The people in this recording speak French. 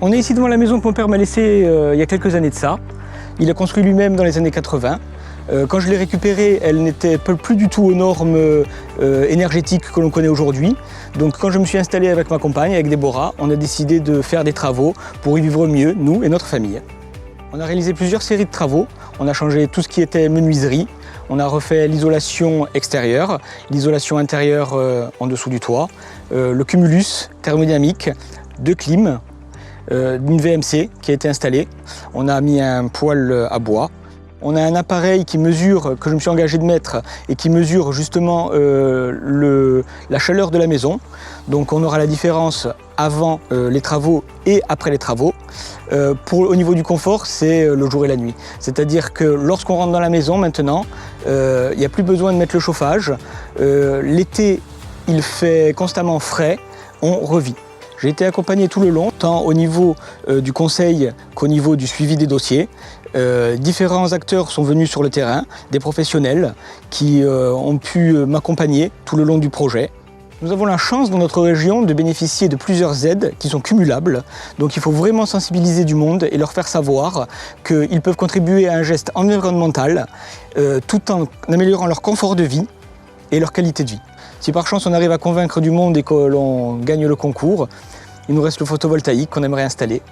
On est ici devant la maison que mon père m'a laissée il y a quelques années de ça. Il a construit lui-même dans les années 80. Quand je l'ai récupérée, elle n'était plus du tout aux normes énergétiques que l'on connaît aujourd'hui. Donc quand je me suis installé avec ma compagne, avec Déborah, on a décidé de faire des travaux pour y vivre mieux, nous et notre famille. On a réalisé plusieurs séries de travaux. On a changé tout ce qui était menuiserie. On a refait l'isolation extérieure, l'isolation intérieure en dessous du toit, le cumulus thermodynamique, 2 clims, une VMC qui a été installée. On a mis un poêle à bois. On a un appareil qui mesure, que je me suis engagé de mettre, et qui mesure justement la chaleur de la maison. Donc on aura la différence avant les travaux et après les travaux. Au niveau du confort, c'est le jour et la nuit. C'est-à-dire que lorsqu'on rentre dans la maison maintenant, il n'y a plus besoin de mettre le chauffage. L'été, il fait constamment frais, on revit. J'ai été accompagné tout le long, tant au niveau du conseil qu'au niveau du suivi des dossiers. Différents acteurs sont venus sur le terrain, des professionnels qui ont pu m'accompagner tout le long du projet. Nous avons la chance dans notre région de bénéficier de plusieurs aides qui sont cumulables. Donc il faut vraiment sensibiliser du monde et leur faire savoir qu'ils peuvent contribuer à un geste environnemental tout en améliorant leur confort de vie et leur qualité de vie. Si par chance on arrive à convaincre du monde et que l'on gagne le concours, il nous reste le photovoltaïque qu'on aimerait installer.